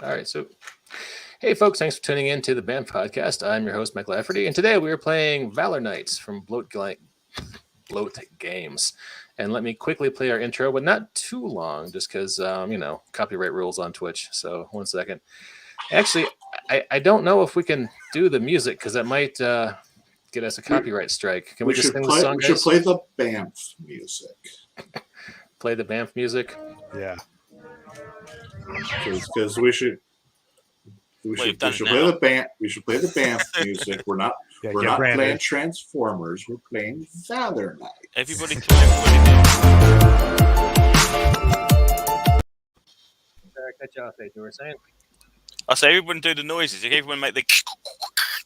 All right, so hey, folks, thanks for tuning in to the BAM podcast. I'm your host, Mike Lafferty, and today we are playing Valor Knights from Bloat Games. And let me quickly play our intro, but not too long, just because, copyright rules on Twitch. So, 1 second. Actually, I don't know if we can do the music, because that might get us a copyright strike. Can we just sing the song, guys? We should play the BAMF music. Play the BAMF music? Yeah. Because we should play the band. We should play the BAMF music. We're not playing Transformers. We're playing Valor Knights. Everybody do. Cut you off, you were saying? I say everyone do the noises. If everyone make the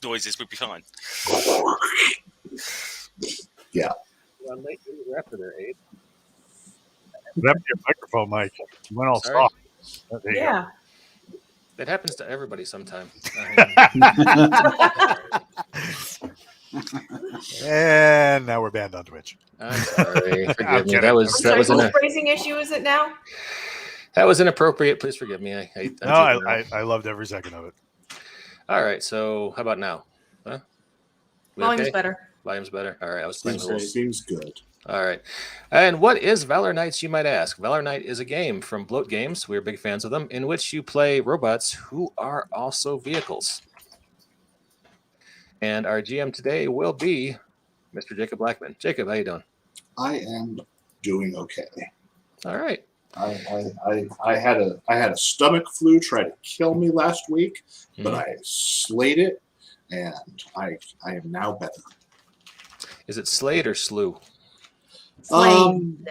noises, we'll be fine. Yeah. Well, late after their aid. That's your microphone, Mike. You went all soft. Yeah. That happens to everybody sometime. And now we're banned on Twitch. I'm sorry. Forgive me. That was whose phrasing issue is it now? That was inappropriate. Please forgive me. I loved every second of it. All right. So how about now? Huh? Volume's better. Volume's better. All right. I was playing the rules. Seems good. All right. And what is Valor Knights, you might ask? Valor Knight is a game from Bloat Games. We're big fans of them, in which you play robots who are also vehicles. And our GM today will be Mr. Jacob Blackman. Jacob, how you doing? I am doing okay. All right. I had a stomach flu try to kill me last week, but I slayed it, and I am now better. Is it slayed or slew? Slain.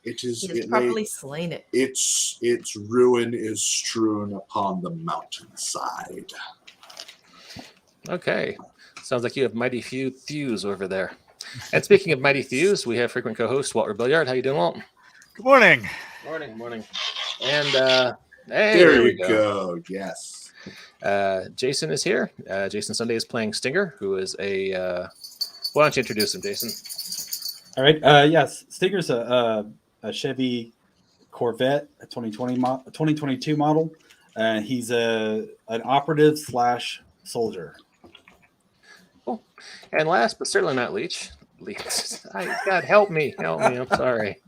It is. He has properly slain it. Its ruin is strewn upon the mountainside. Okay. Sounds like you have mighty few thews over there. And speaking of mighty thews, we have frequent co-host Walter Billiard. How you doing, Walt? Good morning. Morning. And hey, there we go. Yes. Jason is here. Jason Sunday is playing Stinger, who is a. Why don't you introduce him, Jason? All right. Yes, Stinger's a Chevy Corvette, a 2022 model. He's an operative / soldier. Cool. And last but certainly not least, God help me. I'm sorry.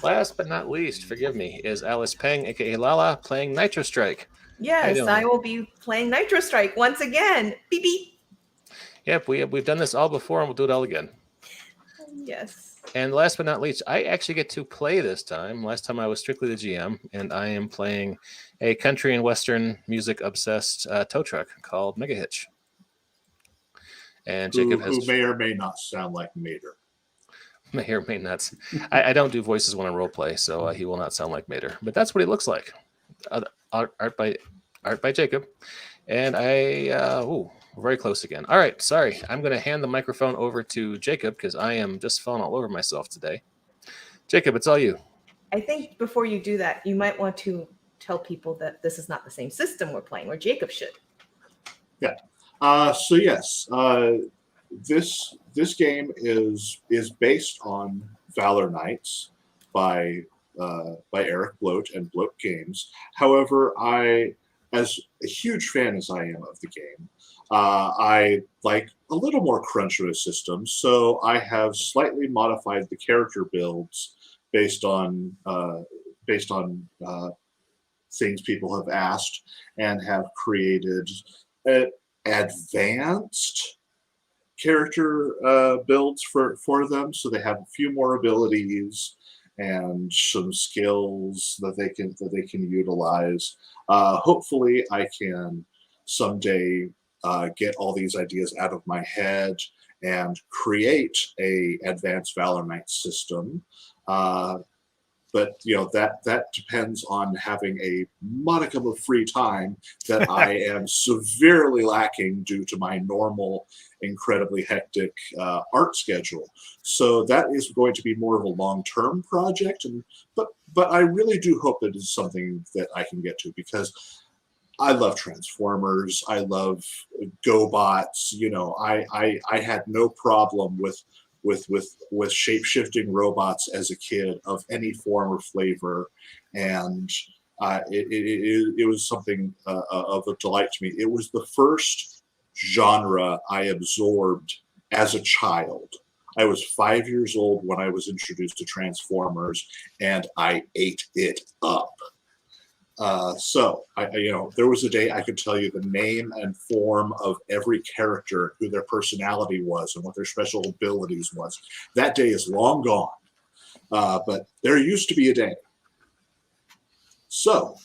Last but not least, forgive me, is Alice Peng, aka Lala, playing Nitro Strike. Yes, I will be playing Nitro Strike once again. Beep beep. Yep, we've done this all before, and we'll do it all again. Yes. And last but not least, I actually get to play this time. Last time I was strictly the GM, and I am playing a country and western music obsessed tow truck called Mega Hitch. And Jacob who may or may not sound like Mater. May or may not. I don't do voices when I role play, so he will not sound like Mater. But that's what he looks like. Art by Jacob, and we're very close again. All right, sorry. I'm going to hand the microphone over to Jacob because I am just falling all over myself today. Jacob, it's all you. I think before you do that, you might want to tell people that this is not the same system we're playing, or Jacob should. Yeah. So yes, this game is based on Valor Knights by Eric Bloat and Bloat Games. However, as a huge fan as I am of the game, I like a little more crunch of a system, so I have slightly modified the character builds based on things people have asked, and have created advanced character builds for them, so they have a few more abilities and some skills that they can utilize. Hopefully, I can someday get all these ideas out of my head and create a advanced Valor Knight system. But that depends on having a modicum of free time that I am severely lacking due to my normal, incredibly hectic art schedule. So that is going to be more of a long-term project, but I really do hope that it's something that I can get to, because I love Transformers. I love GoBots. I had no problem with shape-shifting robots as a kid of any form or flavor, and it was something of a delight to me. It was the first genre I absorbed as a child. I was 5 years old when I was introduced to Transformers, and I ate it up. There was a day I could tell you the name and form of every character, who their personality was, and what their special abilities was. That day is long gone, but there used to be a day. So,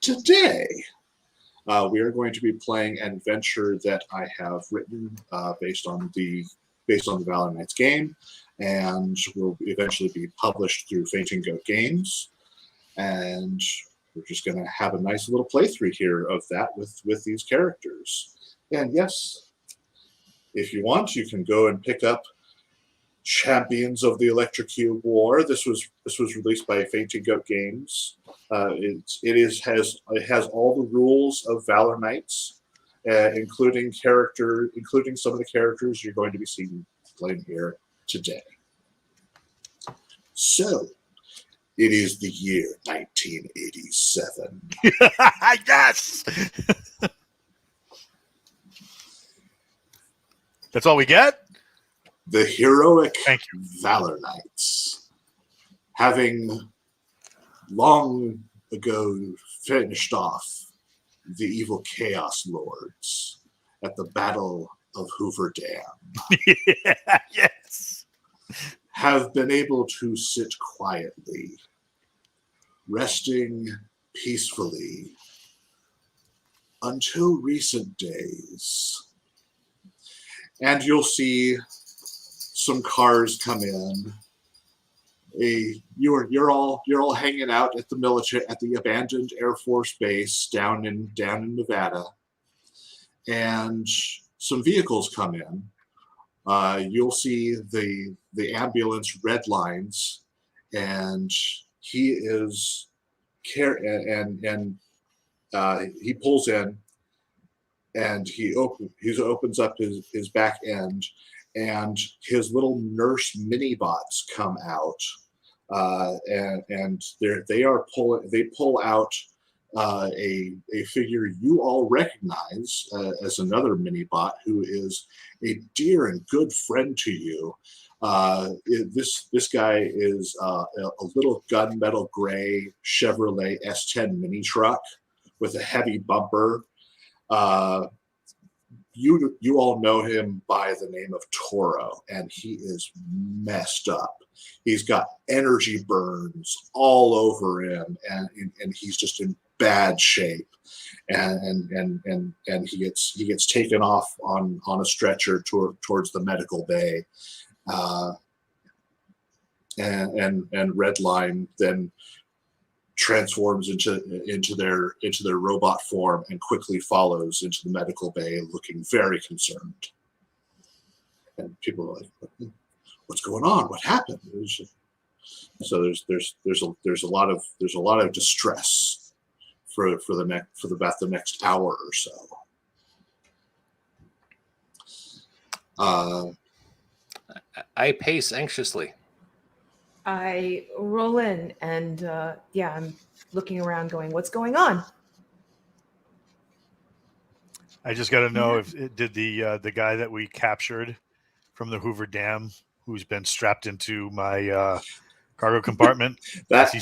today we are going to be playing an adventure that I have written based on the Valor Knights game, and will eventually be published through Fainting Goat Games. And we're just going to have a nice little playthrough here of that with these characters. And yes, if you want, you can go and pick up Champions of the Electrocube War. This was released by Fainting Goat Games. It has all the rules of Valor Knights, including some of the characters you're going to be seeing playing here today. So, it is the year 1987. Yes. That's all we get? The heroic Thank you. Valor Knights, having long ago finished off the evil Chaos Lords at the Battle of Hoover Dam, Yes. have been able to sit quietly, resting peacefully until recent days. And you'll see some cars come in. You're all hanging out at the abandoned Air Force Base down in Nevada, and some vehicles come in. You'll see the ambulance red lines, and he pulls in, and he opens up his back end, and his little nurse mini bots come out, and they pull out a figure you all recognize as another mini bot who is a dear and good friend to you. This guy is a little gunmetal gray Chevrolet S10 mini truck with a heavy bumper. You all know him by the name of Toro, and he is messed up. He's got energy burns all over him, and he's just in bad shape. And he gets taken off on a stretcher towards the medical bay. And Redline then transforms into their robot form and quickly follows into the medical bay, looking very concerned. And people are like, "What's going on? What happened?" So there's a lot of distress for about the next hour or so. I pace anxiously. I roll in and I'm looking around going, what's going on? I just got to know if it did the guy that we captured from the Hoover Dam, who's been strapped into my cargo compartment. that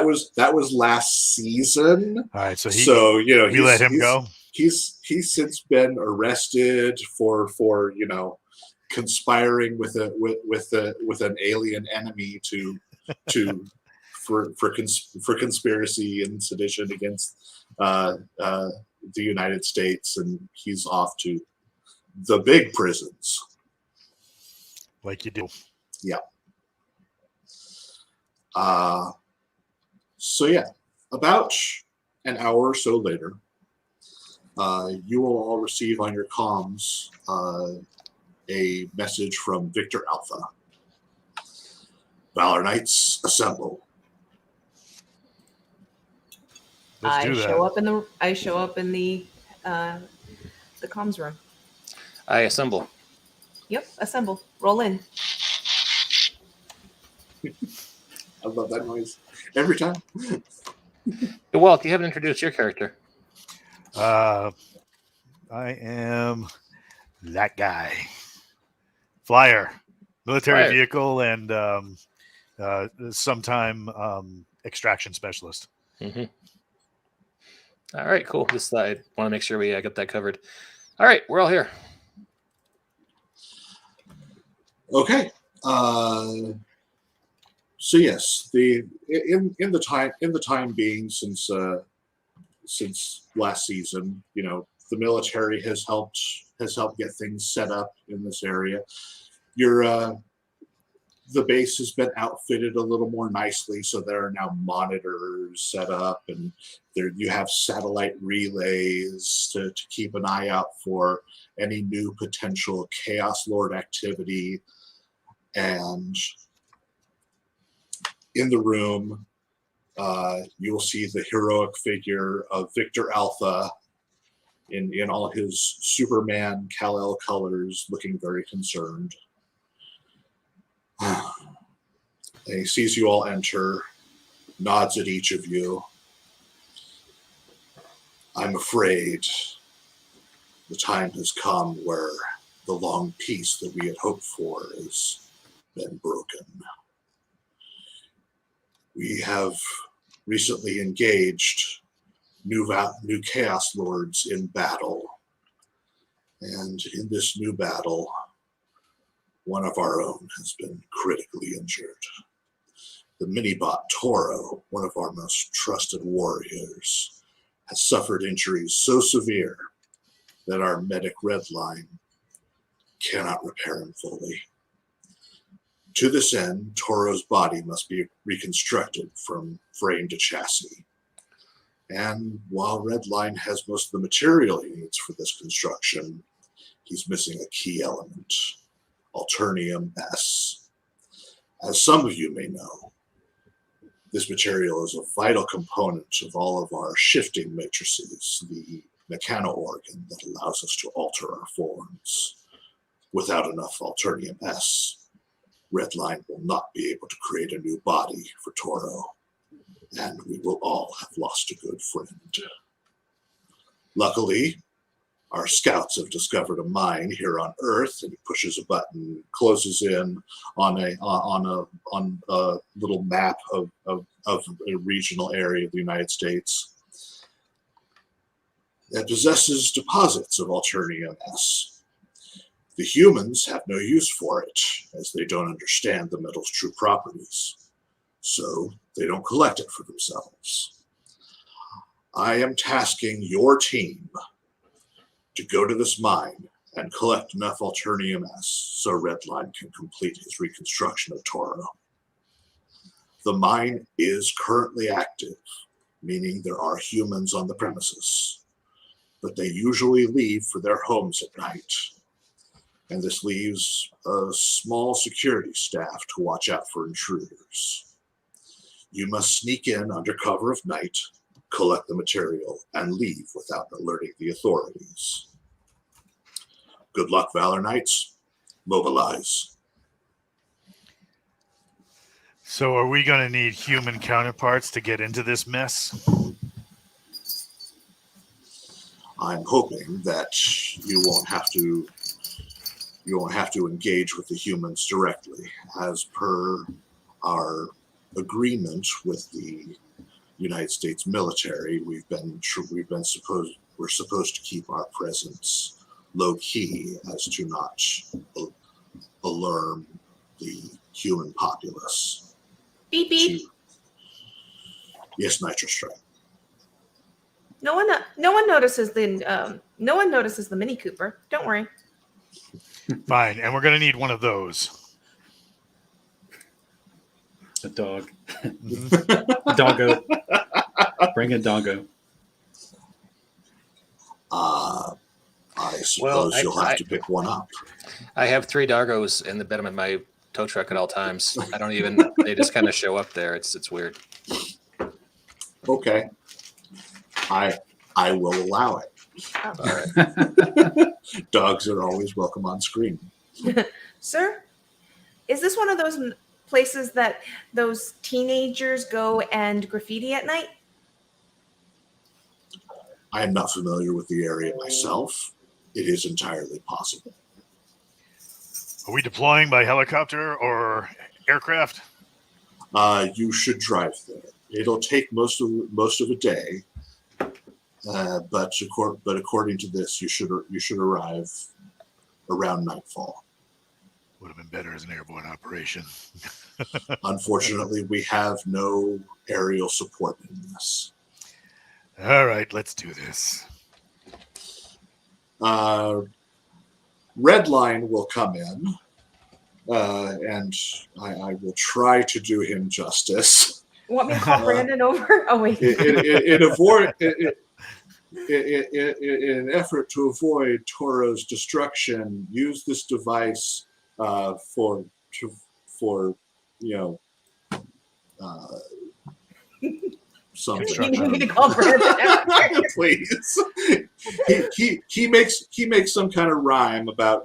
was last season. All right, so we let him go. He's since been arrested for conspiring with an alien enemy for conspiracy and sedition against the United States, and he's off to the big prisons. Like you do. Yeah. About an hour or so later, you will all receive on your comms a message from Victor Alpha. Valor Knights, assemble. Let's do that. I show up in the comms room. I assemble. Yep, assemble. Roll in. I love that noise every time. Walt, you haven't introduced your character. I am that guy. Flyer, military Flyer. vehicle, and sometime extraction specialist. Mm-hmm. All right, cool. Just I want to make sure we got that covered. All right, we're all here. Okay. So yes, in the time being since last season, the military has helped get things set up in this area. The base has been outfitted a little more nicely, so there are now monitors set up, and you have satellite relays to keep an eye out for any new potential Chaos Lord activity. And in the room, you'll see the heroic figure of Victor Alpha in all his Superman Kal-El colors, looking very concerned. And he sees you all enter, nods at each of you. I'm afraid the time has come where the long peace that we had hoped for has been broken. We have recently engaged new Chaos Lords in battle. And in this new battle, one of our own has been critically injured. The mini-bot Toro, one of our most trusted warriors, has suffered injuries so severe that our medic Redline cannot repair him fully. To this end, Toro's body must be reconstructed from frame to chassis. And while Redline has most of the material he needs for this construction, he's missing a key element, Alternium S. As some of you may know, this material is a vital component of all of our shifting matrices, the mechano-organ that allows us to alter our forms. Without enough Alternium S, Redline will not be able to create a new body for Toro, and we will all have lost a good friend. Luckily, our scouts have discovered a mine here on Earth, and he pushes a button, closes in on a little map of a regional area of the United States that possesses deposits of Alternium S. The humans have no use for it, as they don't understand the metal's true properties, so they don't collect it for themselves. I am tasking your team to go to this mine and collect enough Alternium S so Redline can complete his reconstruction of Toro. The mine is currently active, meaning there are humans on the premises, but they usually leave for their homes at night. And this leaves a small security staff to watch out for intruders. You must sneak in under cover of night, collect the material, and leave without alerting the authorities. Good luck, Valor Knights. Mobilize. So are we going to need human counterparts to get into this mess? I'm hoping that you won't have to engage with the humans directly. As per our agreement with the United States military, we're supposed to keep our presence low key as to not alarm the human populace. Beep beep. Yes, Nitro Strike. No one notices the Mini Cooper. Don't worry. Fine, and we're going to need one of those. A dog. Mhm. Doggo. Bring a doggo. I suppose you'll have to pick one up. I have 3 doggos in the bed of my tow truck at all times. I don't even. They just kind of show up there. It's weird. Okay. I will allow it. All right. Dogs are always welcome on screen. Sir, is this one of those places that those teenagers go and graffiti at night? I am not familiar with the area myself. It is entirely possible. Are we deploying by helicopter or aircraft? You should drive there. It'll take most of a day, but according to this, you should arrive around nightfall. Would have been better as an airborne operation. Unfortunately, we have no aerial support in this. All right, let's do this. Redline will come in, and I will try to do him justice. Want me to call Brandon over? Oh wait. In an effort to avoid Toro's destruction, use this device for some You need me to call Brandon. please. He makes some kind of rhyme about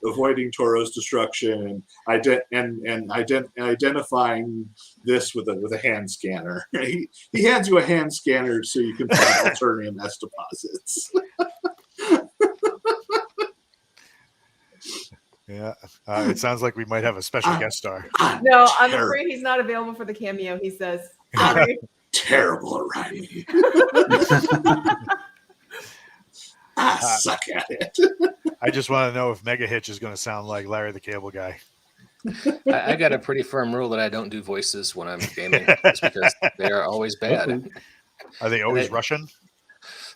avoiding Toro's destruction and identifying this with a hand scanner. He hands you a hand scanner so you can find Alternium S deposits. Yeah, it sounds like we might have a special guest star. No, I'm afraid he's not available for the cameo. He says, sorry. Terrible at rhyming. Suck at it. I just want to know if Mega Hitch is going to sound like Larry the Cable Guy. I got a pretty firm rule that I don't do voices when I'm gaming, just because they are always bad. Are they always Russian?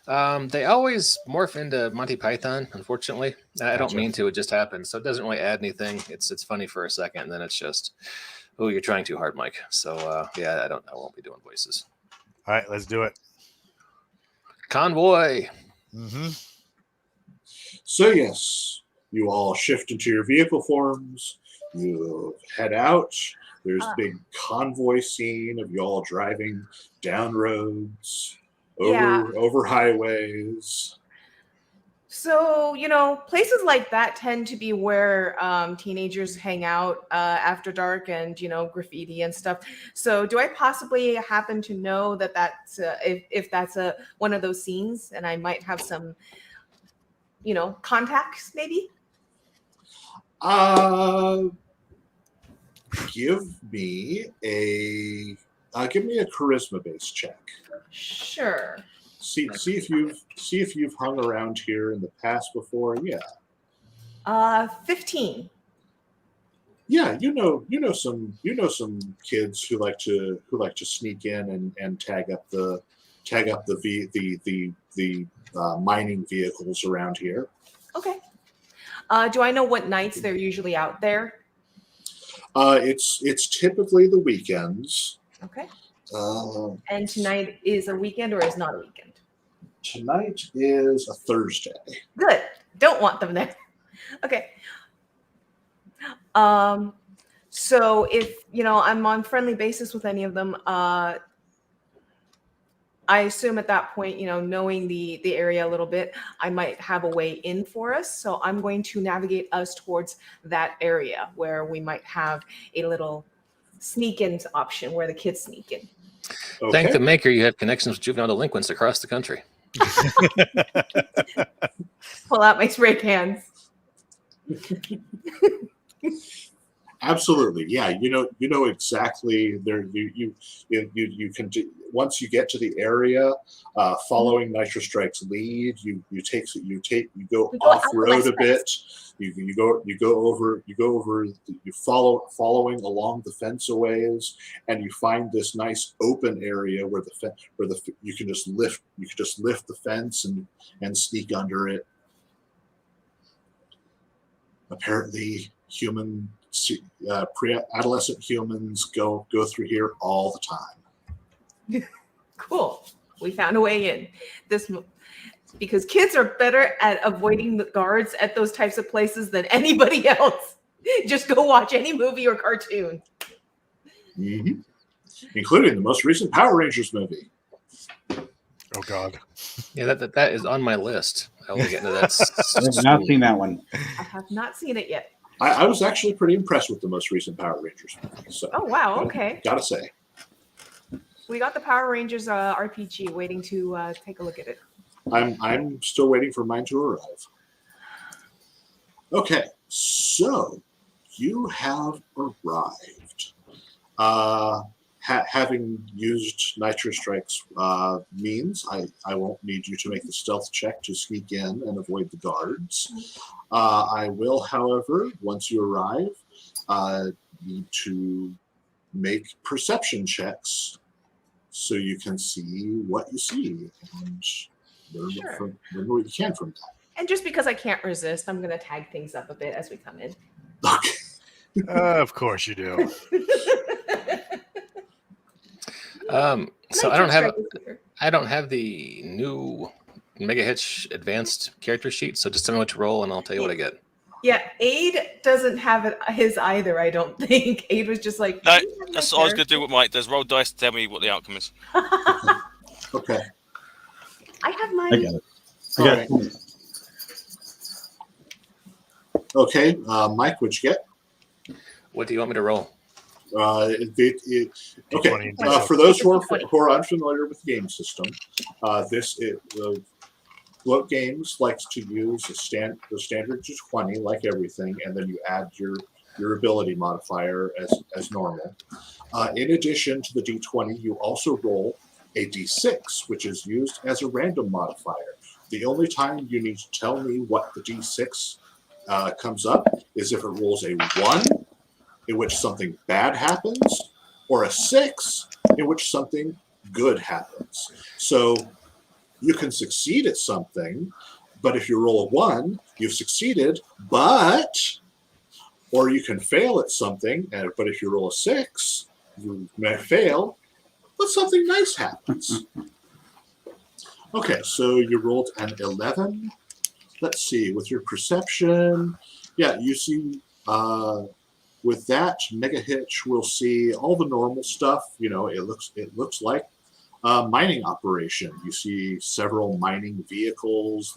They always morph into Monty Python, unfortunately. I don't mean to, it just happens. So it doesn't really add anything. It's funny for a second, and then it's just, oh, you're trying too hard, Mike. So yeah, I won't be doing voices. All right, let's do it. Convoy. Mm-hmm. So yes, you all shift into your vehicle forms. You head out. There's a big convoy scene of you all driving down roads, over highways. So, places like that tend to be where teenagers hang out after dark and, graffiti and stuff. So do I possibly happen to know that that's if that's one of those scenes, and I might have some, contacts maybe? Give me a charisma-based check. Sure. See if you've hung around here in the past before. Yeah. 15. Yeah, you know some kids who like to sneak in and tag up the mining vehicles around here. Okay. Do I know what nights they're usually out there? It's typically the weekends. Okay. And tonight is a weekend or is not a weekend? Tonight is a Thursday. Good. Don't want them there. Okay. So if I'm on friendly basis with any of them, I assume at that point, knowing the area a little bit, I might have a way in for us. So I'm going to navigate us towards that area where we might have a little sneak-in option where the kids sneak in. Okay. Thank the maker you have connections with juvenile delinquents across the country. Pull out my spray cans. Absolutely, yeah. You know exactly. There, you can do, once you get to the area, following Nitro Strike's lead, you go off road a bit. You following along the fence a ways, and you find this nice open area where you can just lift the fence and sneak under it. Apparently, pre-adolescent humans go through here all the time. Cool. We found a way in. Because kids are better at avoiding the guards at those types of places than anybody else. Just go watch any movie or cartoon. Mm-hmm. Including the most recent Power Rangers movie. Oh God. Yeah, that is on my list. I will get into that. I have not seen that one. I have not seen it yet. I was actually pretty impressed with the most recent Power Rangers movie. So, oh wow, okay. Gotta say. We got the Power Rangers RPG waiting to take a look at it. I'm still waiting for mine to arrive. Okay, so you have arrived. Having used Nitro Strike's means, I won't need you to make the stealth check to sneak in and avoid the guards. I will, however, once you arrive, need to make perception checks so you can see what you see and learn what you can from that. And just because I can't resist, I'm going to tag things up a bit as we come in. Okay. Of course you do. So I don't have the new Mega Hitch Advanced character sheet. So just tell me what to roll, and I'll tell you what I get. Yeah, Aid doesn't have his either, I don't think. Aid was just like... No, that's what I was going to do what Mike does. Roll dice to tell me what the outcome is. Okay. I have mine. I got it. I got it. Okay, Mike, what'd you get? What do you want me to roll? Okay, D20 and for those who are unfamiliar with the game system, Float Games likes to use the standard D20 like everything, and then you add your ability modifier as normal. In addition to the D20, you also roll a D6, which is used as a random modifier. The only time you need to tell me what the D6 comes up is if it rolls a 1, in which something bad happens, or a 6, in which something good happens. So you can succeed at something, but if you roll a 1, you've succeeded, or you can fail at something, but if you roll a 6, you may fail, but something nice happens. Okay, so you rolled an 11. Let's see, with your perception, yeah, you see, with that, Mega Hitch will see all the normal stuff. You know, it looks like a mining operation. You see several mining vehicles.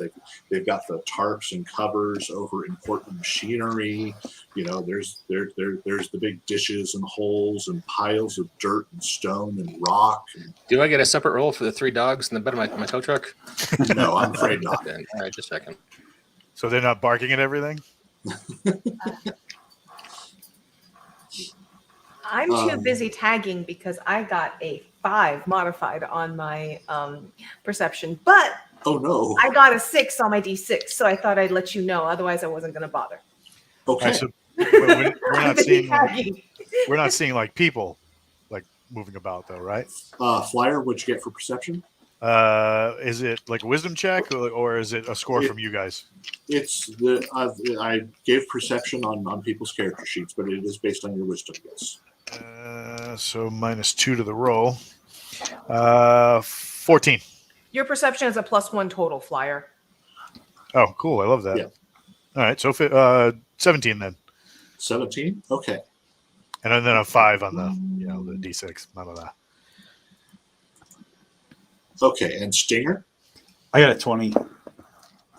They've got the tarps and covers over important machinery. You know, there's the big dishes and holes and piles of dirt and stone and rock. Do I get a separate roll for the 3 dogs in the bed of my tow truck? No, I'm afraid not. All right, just checking. So they're not barking at everything? I'm too busy tagging because I got a 5 modified on my perception, but Oh no! I got a 6 on my D6, so I thought I'd let you know. Otherwise, I wasn't going to bother. Okay. Right, so we're I'm not busy seeing tagging. we're not seeing like people like moving about though, right? Flyer, what'd you get for perception? Is it like a wisdom check or is it a score from you guys? It's I gave perception on people's character sheets, but it is based on your wisdom. Yes. So -2 to the roll. 14. Your perception is a +1 total, Flyer. Oh, cool! I love that. Yeah. All right, so 17 then, 17. Okay. and then a 5 on the the D6. None of that. Okay, and Stinger. I got a 20.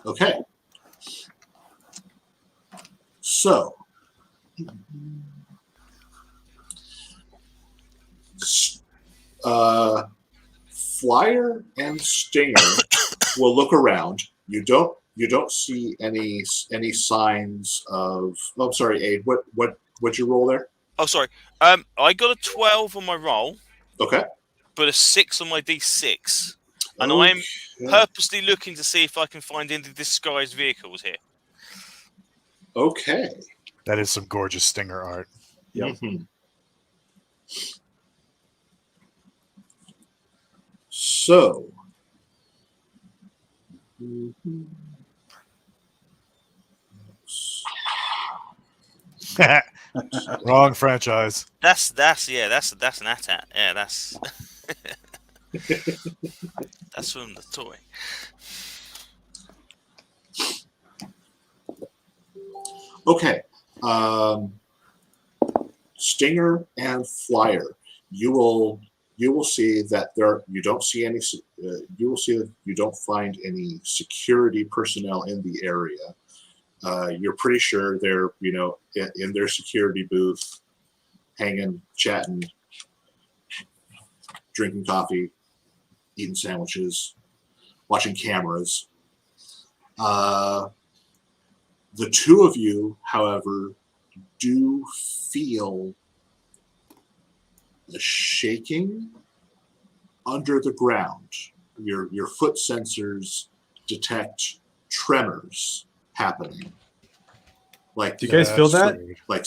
Okay. So, Flyer and Stinger will look around. You don't see any signs of. Oh, I'm sorry, Aid. What'd you roll there? Oh, sorry. I got a 12 on my roll, Okay. but a 6 on my D6. And Okay. I'm purposely looking to see if I can find any disguised vehicles here. Okay. That is some gorgeous Stinger art. Yep. Mhm. So. Wrong franchise. That's an AT-AT. Yeah, that's that's from the toy. Okay. Stinger and Flyer, you will see that you don't see any. You will see that you don't find any security personnel in the area. You're pretty sure they're in their security booth, hanging, chatting, drinking coffee, eating sandwiches. watching cameras. The two of you, however, do feel a shaking under the ground. Your foot sensors detect tremors happening. Like Do you guys feel that? like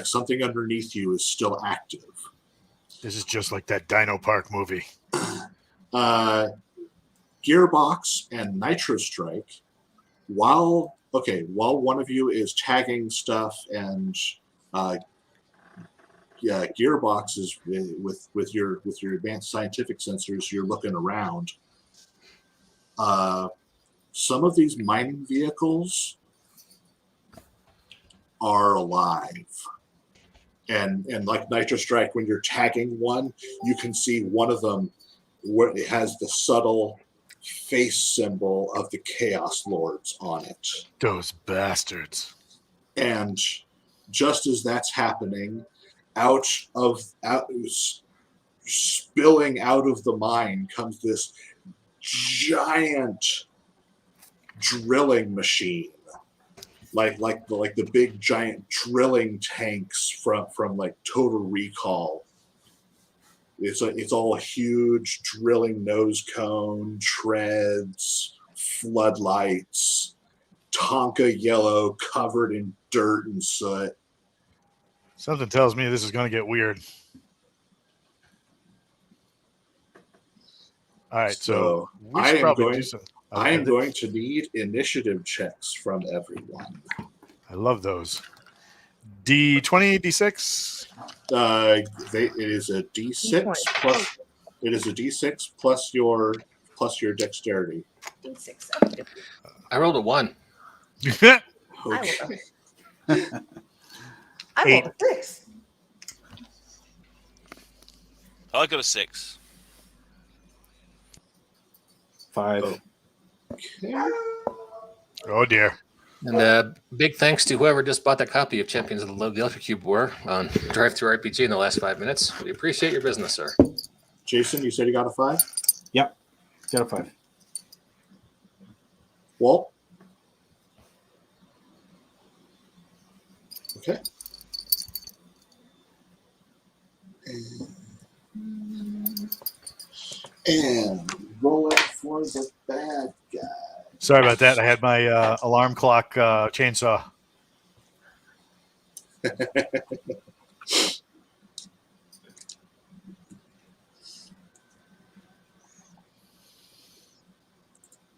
something underneath you is still active. This is just like that Dino Park movie. Gearbox and Nitro Strike, while one of you is tagging stuff and Gearbox is with your advanced scientific sensors, you're looking around. Some of these mining vehicles are alive. And like Nitro Strike, when you're tagging one, you can see one of them where it has the subtle face symbol of the Chaos Lords on it. Those bastards. And just as that's happening, spilling out of the mine comes this giant drilling machine. Like the big giant drilling tanks from like Total Recall. It's all huge drilling nose cone, treads, floodlights, Tonka yellow covered in dirt and soot. Something tells me this is going to get weird. All right, so we should probably do something. I am going to need initiative checks from everyone. I love those. D20, D6. It is a D6 plus. It is a D6 plus your dexterity. D6. I rolled a 1. Okay. I rolled a 6. I got a 6. 5. Okay. Oh dear. And big thanks to whoever just bought that copy of Champions of the Electric Cube War on Drive-Thru RPG in the last 5 minutes. We appreciate your business, sir. Jason, you said you got a 5? Yep. Got a 5. Walt? Okay. And rolling for the bad guy. Sorry about that. I had my alarm clock chainsaw.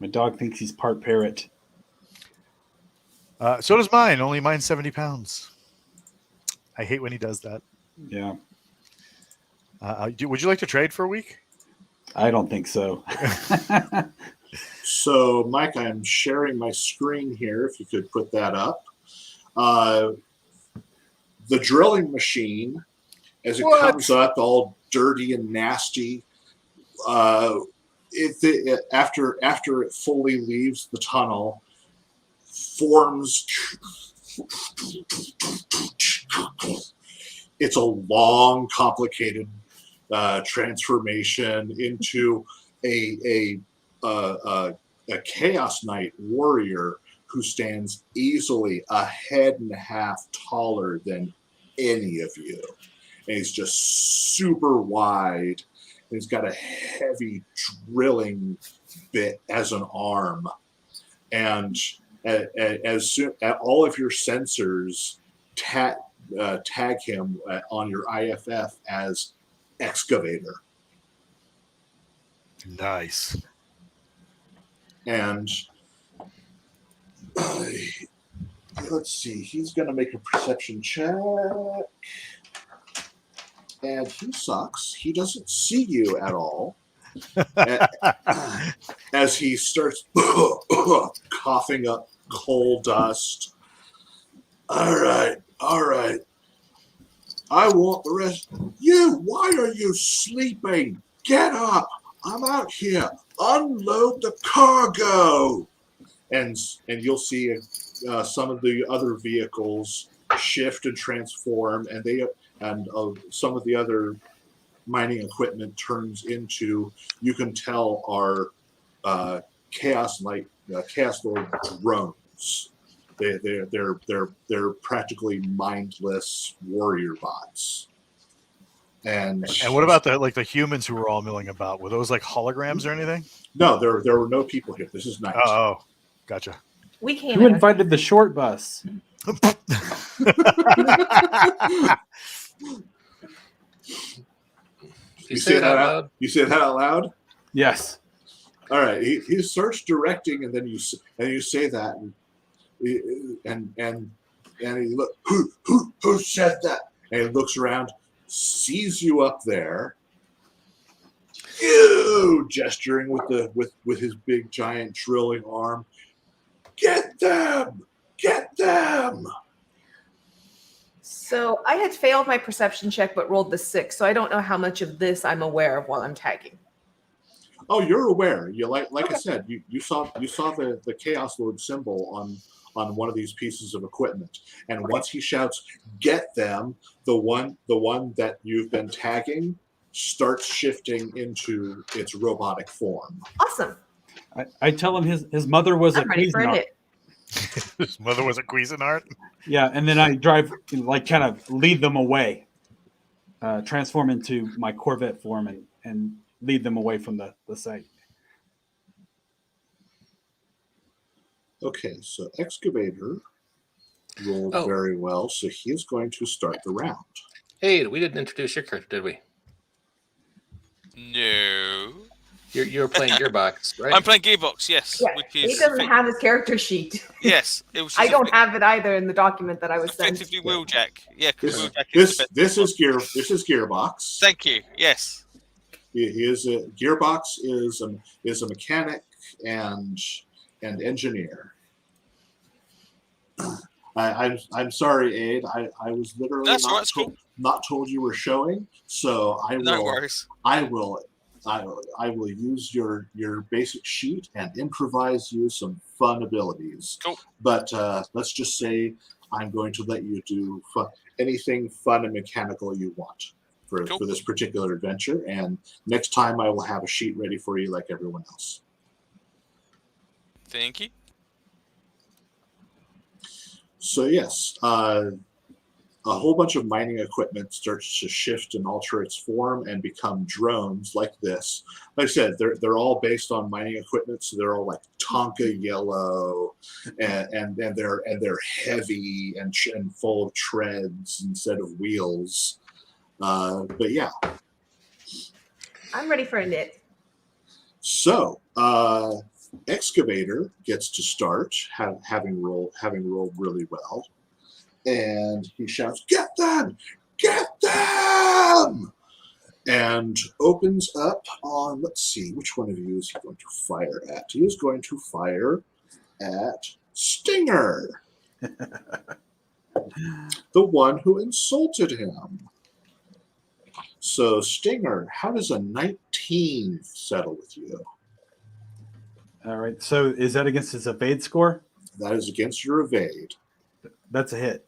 My dog thinks he's part parrot. So does mine. Only mine's 70 pounds. I hate when he does that. Yeah. Would you like to trade for a week? I don't think so. So, Mike, I'm sharing my screen here. If you could put that up. The drilling machine, as it comes up all dirty and nasty, after it fully leaves the tunnel, forms. It's a long, complicated transformation into a Chaos Knight warrior who stands easily a head and a half taller than any of you. And he's just super wide. And he's got a heavy drilling bit as an arm. And as soon as all of your sensors tag him on your IFF as excavator. Nice. And let's see, he's going to make a perception check. And he sucks. He doesn't see you at all. As he starts coughing up coal dust. All right. I want the rest. You, why are you sleeping? Get up. I'm out here. Unload the cargo. And you'll see some of the other vehicles shift and transform, and some of the other mining equipment turns into, you can tell, are Chaos Lord drones. They're practically mindless warrior bots. And what about the humans who were all milling about? Were those like holograms or anything? no, there were no people here. This is night. Oh, gotcha. We came Who in. invited the short bus? You say that out loud? You say that out loud? Yes. All right. He starts directing, and then you say that, and he look who said that? And he looks around, sees you up there, gesturing with his big giant drilling arm. Get them! Get them! So I had failed my perception check, but rolled the 6. So I don't know how much of this I'm aware of while I'm tagging. Oh, you're aware. You like Okay. I said, you saw the Chaos Lord symbol on one of these pieces of equipment. And Okay. once he shouts, "Get them!" the one that you've been tagging starts shifting into its robotic form. Awesome. I tell him his mother was a I'm ready for a Cuisinart. hit. His mother was a Cuisinart. Yeah, and then I drive, like, kind of lead them away, transform into my Corvette form and lead them away from the site. Okay, so Excavator rolled Oh. very well, so he's going to start the round. Hey, we didn't introduce your character, did we? No. You were playing Gearbox, right? I'm playing Gearbox, yes. Yeah, Which he is doesn't have his character sheet. yes. It was I don't have it either in the document that I was sent. effectively Wheeljack. Yeah, because This Wheeljack is the best. this is Gearbox. Thank you. Yes. He is a Gearbox is a mechanic and engineer. I'm sorry, Aid. I was literally That's all right, it's cool. not told you were showing, so No worries. I will use your basic sheet and improvise you some fun abilities. Cool. But let's just say I'm going to let you do anything fun and mechanical you want for this particular adventure. And next time I will have a sheet ready for you like everyone else. Thank you. So yes, a whole bunch of mining equipment starts to shift and alter its form and become drones like this. Like I said, they're all based on mining equipment, so they're all like Tonka yellow, and they're heavy and full of treads instead of wheels. But yeah. I'm ready for a knit. So Excavator gets to start, having rolled really well. And he shouts, "Get them! Get them!" And opens up on, let's see, which one of you is he going to fire at? He is going to fire at Stinger, the one who insulted him. So, Stinger, how does a 19 settle with you? All right. So is that against his evade score? That is against your evade. That's a hit.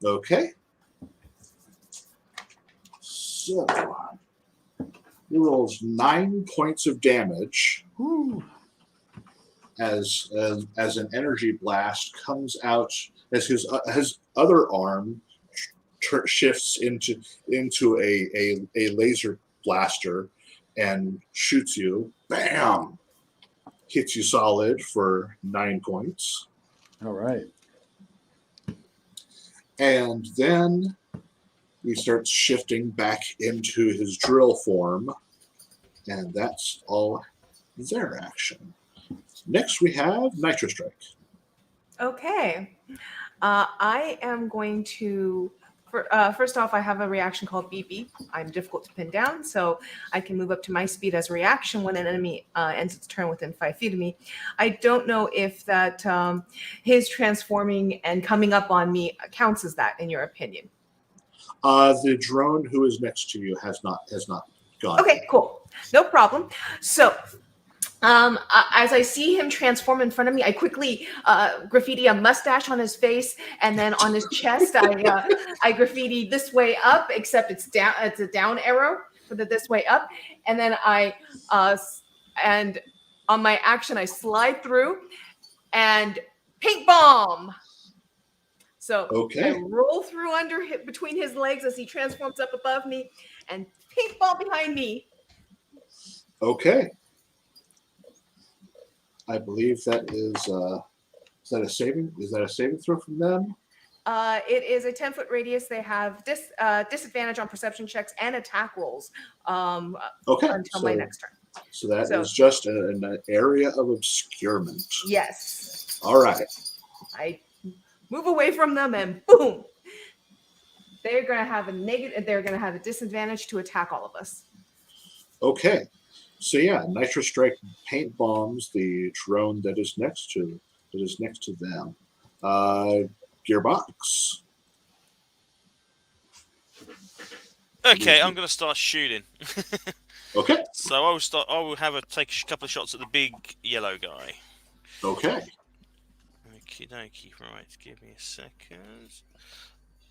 Okay. So he rolls 9 points of damage as an energy blast comes out as his other arm shifts into a laser blaster and shoots you. Bam! Hits you solid for 9 points. All right. And then he starts shifting back into his drill form. And that's all their action. Next, we have Nitro Strike. Okay. I am going to, first off, I have a reaction called Beep Beep. I'm difficult to pin down, so I can move up to my speed as a reaction when an enemy ends its turn within 5 feet of me. I don't know if that his transforming and coming up on me counts as that, in your opinion. The drone who is next to you has not gone. Okay, cool. No problem. So as I see him transform in front of me, I quickly graffiti a mustache on his face, and then on his chest, I graffiti "this way up," except it's down. It's a down arrow for the "this way up," and then on my action, I slide through and paint bomb. So Okay. I roll through between his legs as he transforms up above me, and paint bomb behind me. Okay. I believe that is that a saving? Is that a saving throw from them? It is a 10-foot radius. They have disadvantage on perception checks and attack rolls Okay. until my next turn. So that is just an area of obscurement. Yes. All right. I move away from them and boom. They're going to have a negative. They're going to have a disadvantage to attack all of us. Okay. So yeah, Nitro Strike paint bombs the drone that is next to them. Gearbox. Okay, I'm going to start shooting. Okay. So I will take a couple of shots at the big yellow guy. Okay. Okie dokie. Right, give me a second.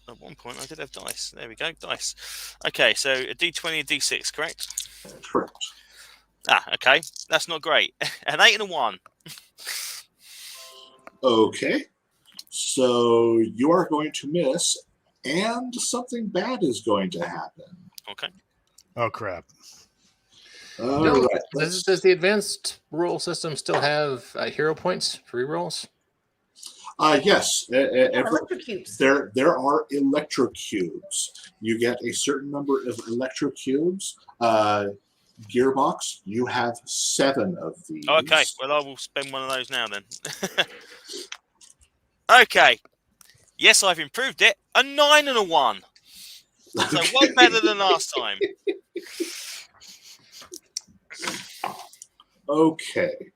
At one point I did have dice. There we go, dice. Okay, so a D20 and D6, correct? Correct. Okay. That's not great. An 8 and a 1. Okay. So you are going to miss, and something bad is going to happen. Okay. Oh crap! All Bill, right. does the advanced roll system still have hero points for rerolls? Yes. Electrocubes. There are electrocubes. You get a certain number of electrocubes. Gearbox, you have 7 of these. Okay, well, I will spend one of those now then. Okay. Yes, I've improved it. A 9 and a 1. So way better than last time. Okay.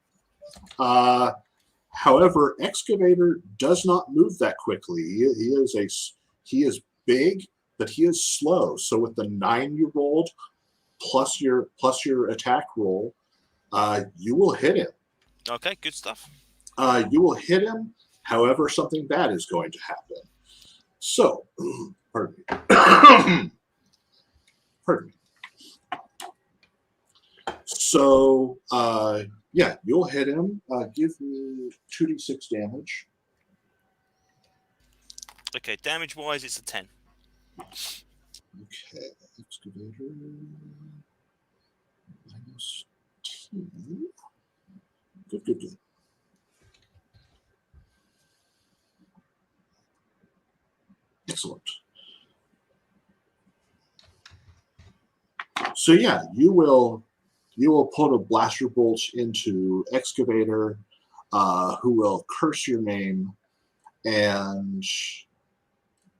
However, Excavator does not move that quickly. He is big, but he is slow. So with the 9 you rolled plus your attack roll, you will hit him. Okay, good stuff. You will hit him. However, something bad is going to happen. So, pardon me. Pardon me. So, yeah, you'll hit him. Give me 2d6 damage. Okay, damage-wise, it's a 10. Okay, Excavator minus 10. Good. Excellent. So yeah, you will put a blaster bolt into Excavator, who will curse your name, and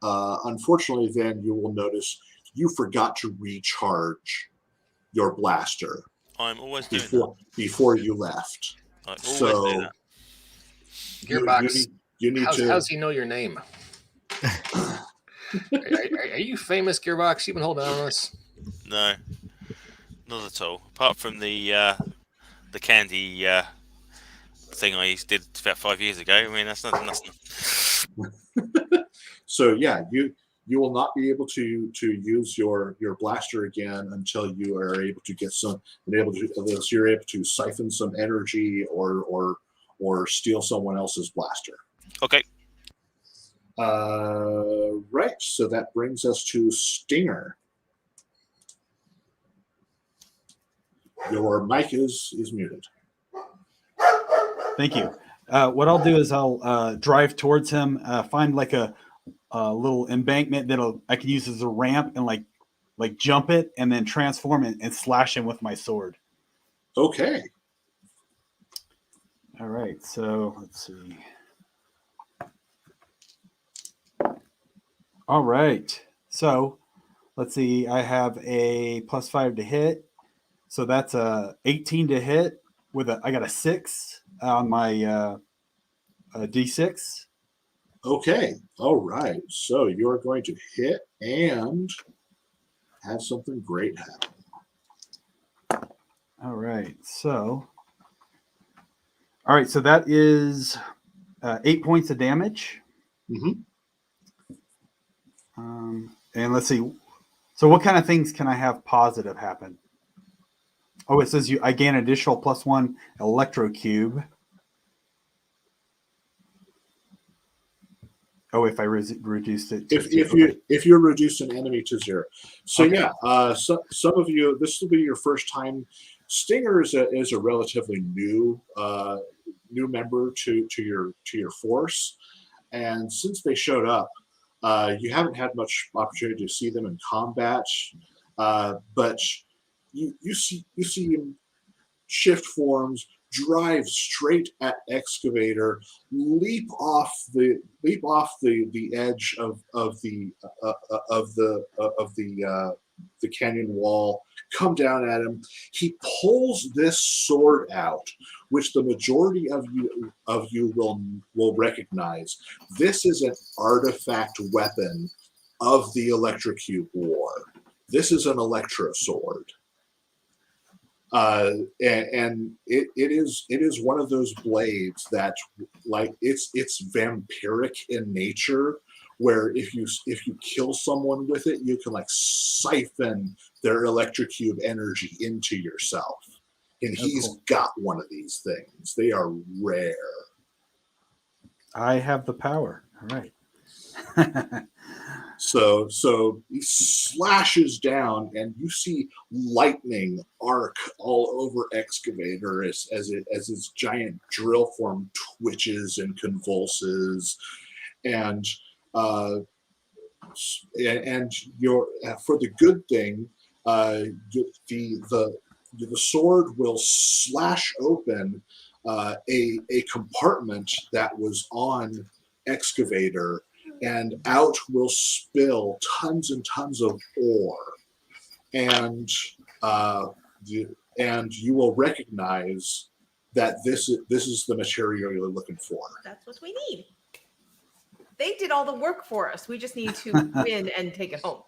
unfortunately, then you will notice you forgot to recharge your blaster I'm always doing that. before you left. I always do So that. Gearbox, you need to. how's he know your name? Are you famous, Gearbox? You been holding on us? No, not at all. Apart from the candy thing I did about 5 years ago. I mean, that's nothing. So yeah, you will not be able to use your blaster again until you are able to get unless you're able to siphon some energy or steal someone else's blaster. Okay. Right. So that brings us to Stinger. Your mic is muted. Thank you. What I'll do is I'll drive towards him, find like a little embankment that I can use as a ramp and like jump it and then transform it and slash him with my sword. Okay. All right. So let's see. All right. So let's see. I have a +5 to hit. So that's a 18 to hit I got a 6 on my D6. Okay. All right. So you're going to hit and have something great happen. All right. So that is 8 points of damage. Mm-hmm. And let's see. So what kind of things can I have positive happen? Oh, it says I gain additional +1 electro cube. Oh, if I reduced it to if you reduce an enemy to 0. So Okay. some of you, this will be your first time. Stinger is a relatively new member to your force, and since they showed up, you haven't had much opportunity to see them in combat, but you see him shift forms, drive straight at Excavator, leap off the edge of the canyon wall, come down at him. He pulls this sword out, which the majority of you will recognize. This is an artifact weapon of the Electrocube War. This is an Electro Sword. And it is one of those blades that, like, it's vampiric in nature, where if you kill someone with it, you can like siphon their electrocube energy into yourself. And he's got one of these things. They are rare. I have the power. All right. So he slashes down, and you see lightning arc all over Excavator as his giant drill form twitches and convulses, and you're for the good thing, the sword will slash open a compartment that was on Excavator, and out will spill tons and tons of ore, and you will recognize that this is the material you're looking for. That's what we need. They did all the work for us. We just need to win and take it home.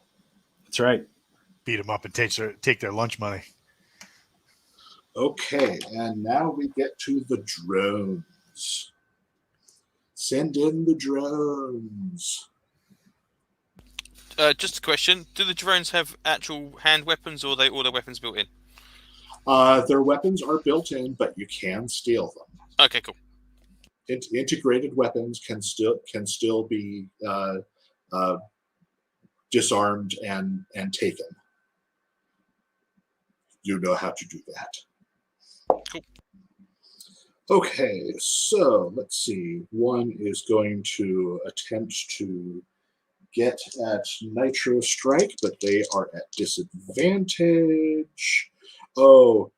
That's right. Beat them up and take their lunch money. Okay, and now we get to the drones. Send in the drones. Just a question: do the drones have actual hand weapons, or are they all their weapons built in? Their weapons are built in, but you can steal them. Okay, cool. Integrated weapons can still be disarmed and taken. You know how to do that. Cool. Okay, so let's see. One is going to attempt to get at Nitro Strike, but they are at disadvantage. Oh,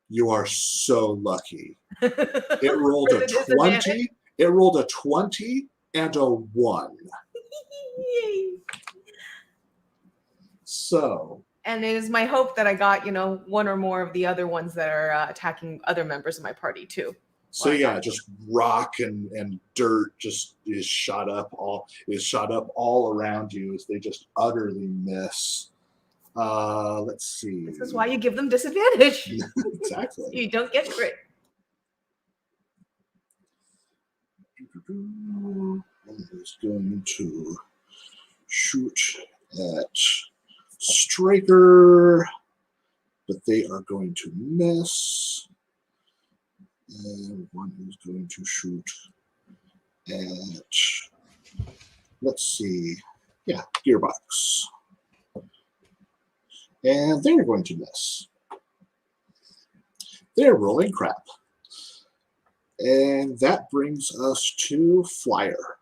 you are so lucky. It rolled a 20. It rolled a 20 and a 1. Yay. So. And it is my hope that I got, one or more of the other ones that are attacking other members of my party too. So yeah, just rock and dirt just is shot up all around you as they just utterly miss. Let's see. This is why you give them disadvantage. Exactly. You don't get crit. One is going to shoot at Striker, but they are going to miss. And one is going to shoot at, let's see, Gearbox. And they're going to miss. They're rolling crap. And that brings us to Flyer.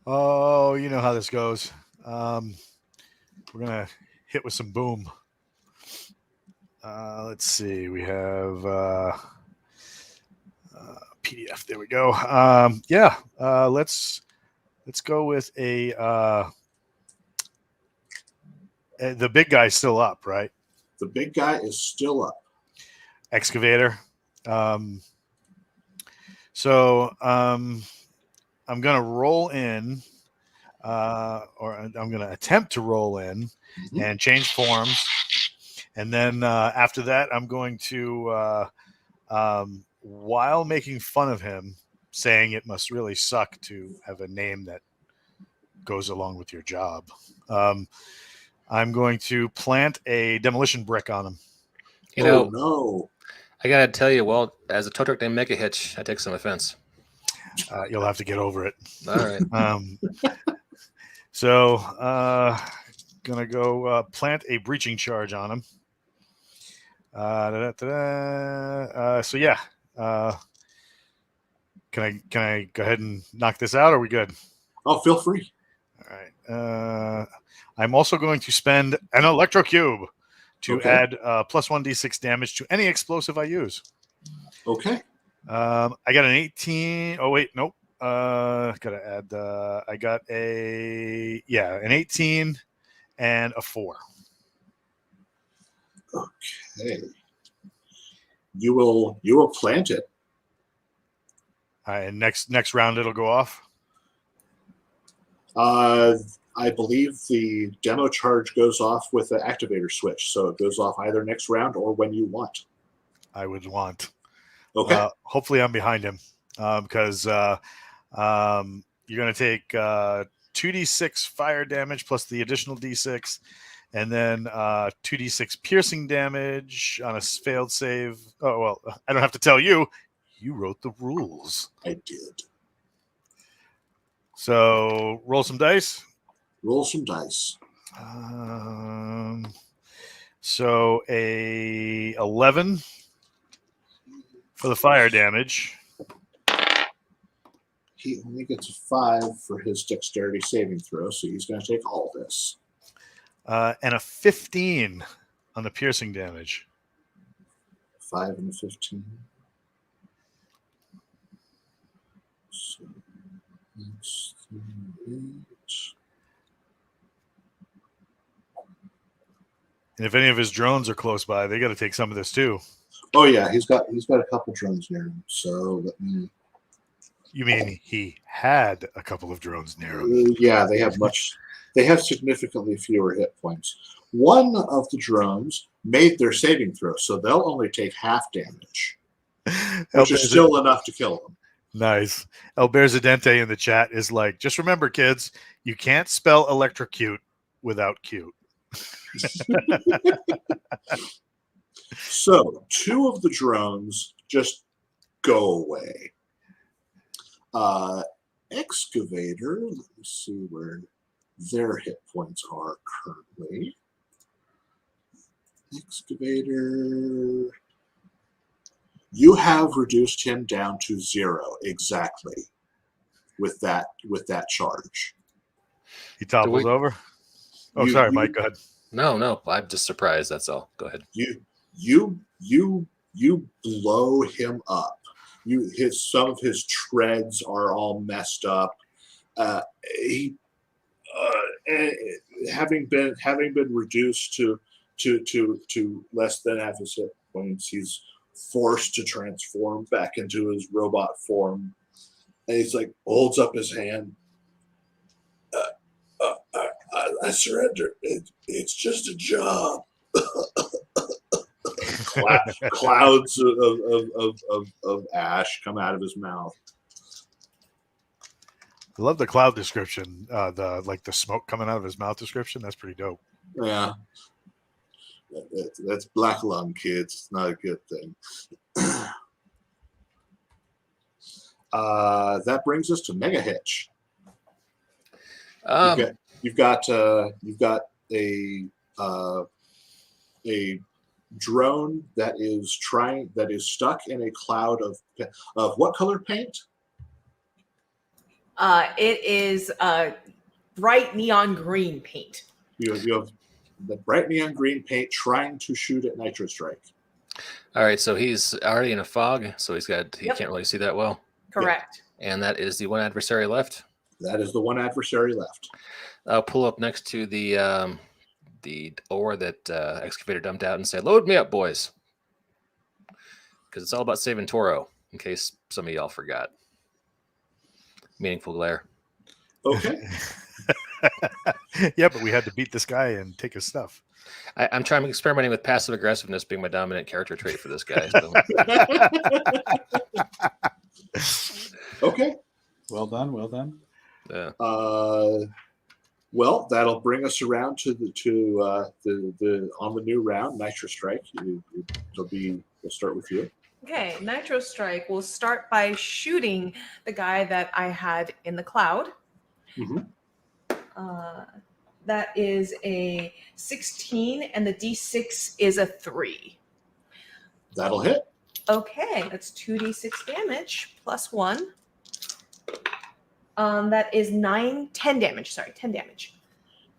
Oh, you know how this goes. We're going to hit with some boom. Let's see. We have PDF. There we go. Let's go with the big guy's still up, right? The big guy is still up. Excavator. I'm going to roll in, or I'm going to attempt to roll in and change forms. And then after that, I'm going to, while making fun of him, saying it must really suck to have a name that goes along with your job. I'm going to plant a demolition brick on him. You know, no. I gotta tell you, well, as a tow truck named Mega Hitch, I take some offense. You'll have to get over it. All right. So, gonna go plant a breaching charge on him. So yeah, can I go ahead and knock this out? Or are we good? Oh, feel free. All right. I'm also going to spend an electrocube to Okay. add plus 1d6 damage to any explosive I use. Okay. I got an 18. Oh wait, nope. Gotta add. I got an 18 and a 4. Okay. You will plant it. And next round it'll go off. I believe the demo charge goes off with the activator switch, so it goes off either next round or when you want. I would want. Okay. Hopefully I'm behind him because you're going to take 2d6 fire damage plus the additional d6, and then 2d6 piercing damage on a failed save. Oh, well, I don't have to tell you. You wrote the rules. I did. So roll some dice. Roll some dice. So a 11 for the fire damage. He only gets a 5 for his dexterity saving throw, so he's going to take all this. And a 15 on the piercing damage. 5 and a 15. So that's 8. And if any of his drones are close by, they got to take some of this too. Oh yeah, he's got a couple drones near him. So let me. You mean he had a couple of drones near him? Yeah, they have significantly fewer hit points. One of the drones made their saving throw, so they'll only take half damage, which is still enough to kill them. Nice. El Berzadente in the chat is like, just remember, kids, you can't spell electrocute without cute. So 2 of the drones just go away. Excavator, let me see where their hit points are currently. Excavator, you have reduced him down to 0 exactly with that charge. He topples over. Oh, sorry, Mike. Go ahead. No, I'm just surprised. That's all. Go ahead. You blow him up. Some of his treads are all messed up. Having been reduced to less than half his hit points, he's forced to transform back into his robot form, and he's like holds up his hand. I surrender. It's just a job. Clouds of ash come out of his mouth. I love the cloud description. The smoke coming out of his mouth description. That's pretty dope. Yeah, that's black lung, kids. It's not a good thing. That brings us to Mega Hitch. You've got a drone that is stuck in a cloud of what color paint? It is bright neon green paint. You have the bright neon green paint trying to shoot at Nitro Strike. All right, so he's already in a fog, so he can't really see that well. Correct. And that is the one adversary left. That is the one adversary left. I'll pull up next to the ore that Excavator dumped out and say, "Load me up, boys," because it's all about saving Toro. In case some of y'all forgot. Meaningful glare. Okay. Yeah, but we had to beat this guy and take his stuff. I'm experimenting with passive aggressiveness being my dominant character trait for this guy. So. Okay. Well done. Yeah. Well, that'll bring us around to the on the new round, Nitro Strike. We'll start with you. Okay, Nitro Strike will start by shooting the guy that I had in the cloud. Mhm. That is a 16, and the D6 is a 3. That'll hit. Okay, that's 2d6 damage plus 1. That is 10 damage. Sorry, 10 damage.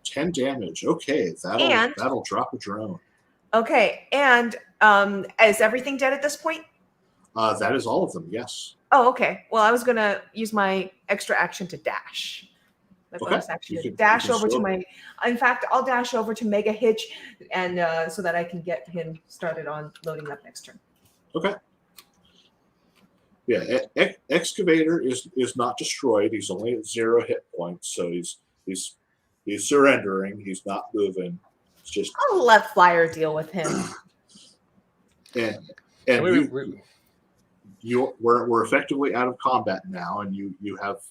10 damage. Okay, that'll drop a drone. Okay, and is everything dead at this point? That is all of them. Yes. Oh, okay. Well, I was gonna use my extra action to dash. My bonus action You to can dash over to still- my. In fact, I'll dash over to Mega Hitch, and so that I can get him started on loading up next turn. Okay. Yeah, Excavator is not destroyed. He's only at 0 hit points, so he's surrendering. He's not moving. It's just I'll let Flyer deal with him. and we're effectively out of combat now, and you have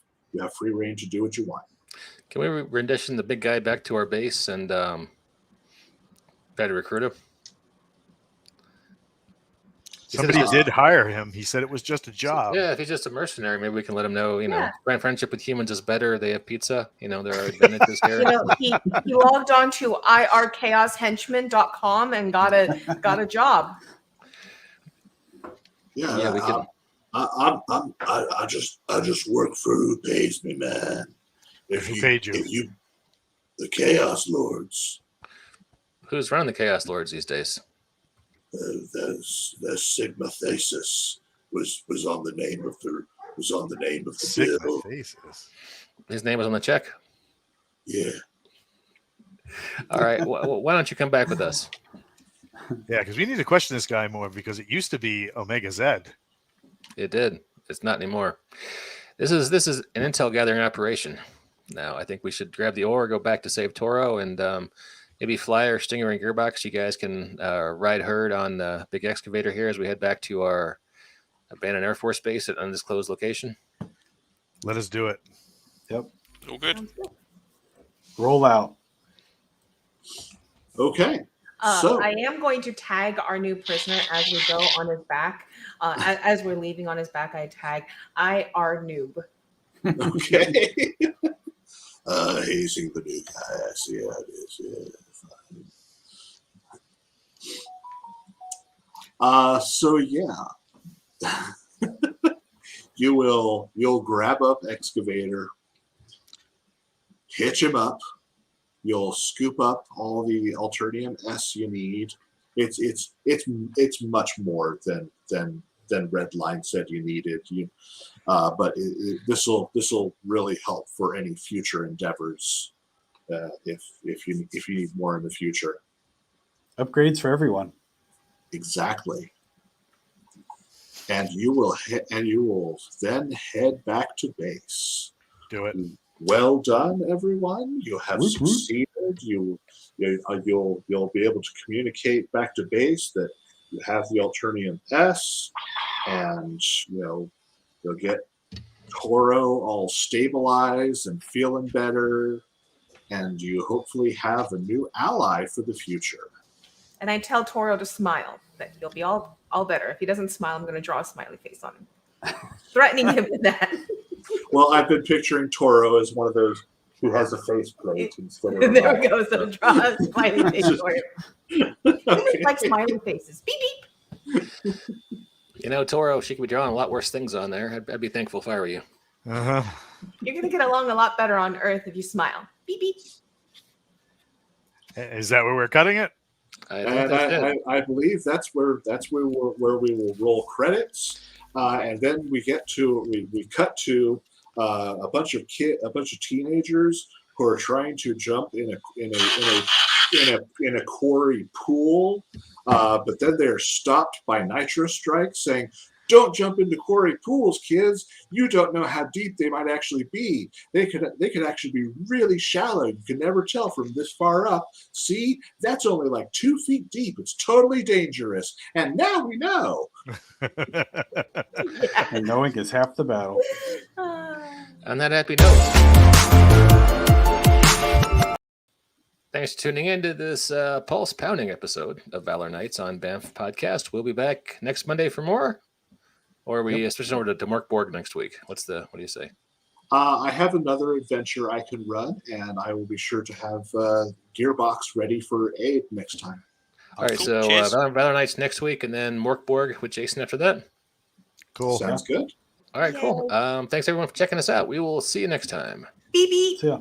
free reign to do what you want. Can we rendition the big guy back to our base and try to recruit him? Somebody did hire him. He said it was just a job. Yeah, if he's just a mercenary, maybe we can let him know, Yeah. friendship with humans is better. They have pizza. There are advantages here. He logged on to irchaoshenchman.com and got a job. Yeah, we can. I just work for who pays me, man. Who paid you? The Chaos Lords. Who's running the Chaos Lords these days? The Sigma Thesis was on the name of the Sigma bill. Thesis. His name was on the check. Yeah. All right. Why don't you come back with us? Yeah, because we need to question this guy more because it used to be Omega Z. It did. It's not anymore. This is an intel gathering operation. Now I think we should grab the ore, go back to save Toro, and maybe Flyer, Stinger, and Gearbox. You guys can ride herd on the big excavator here as we head back to our abandoned Air Force base at undisclosed location. Let us do it. Yep. All good. Roll out. Okay. So I am going to tag our new prisoner as we go on his back. As we're leaving on his back, I tag IR noob. okay. Hazing the new guy. I see how it is. Yeah. So yeah. You'll grab up Excavator, hitch him up. You'll scoop up all the Alternium S you need. It's much more than Red Line said you needed. But this will really help for any future endeavors if you need more in the future. Upgrades for everyone. Exactly. And you will then head back to base. Do it. Well done, everyone. You have succeeded. You'll be able to communicate back to base that you have the Alternium S, and you'll get Toro all stabilized and feeling better, and you hopefully have a new ally for the future. And I tell Toro to smile, that he'll be all better. If he doesn't smile, I'm going to draw a smiley face on him, threatening him with that. Well, I've been picturing Toro as one of those who has a face plate instead of. There we go. So draw a smiley face for him. Okay. Like smiley faces. Beep beep. Toro, she could be drawing a lot worse things on there. I'd be thankful if I were you. Uh-huh. You're going to get along a lot better on Earth if you smile. Beep beep. Is that where we're cutting it? I believe that's where we will roll credits, and then we cut to a bunch of teenagers who are trying to jump in a quarry pool, but then they're stopped by Nitro Strike saying, "Don't jump into quarry pools, kids. You don't know how deep they might actually be. They could actually be really shallow. You can never tell from this far up. See, that's only like 2 feet deep. It's totally dangerous. And now we know." And knowing is half the battle. On that happy note. Thanks for tuning in to this pulse pounding episode of Valor Nights on Banff Podcast. We'll be back next Monday for more. Or are we switching over to Mark Borg next week? What do you say? I have another adventure I can run, and I will be sure to have Gearbox ready for Abe next time. All right, Cool. so Cheers. Valor Nights next week, and then Morkborg with Jason after that. Cool. Sounds good. All right, cool. Yay. Thanks everyone for checking us out. We will see you next time. Beep beep. So yeah.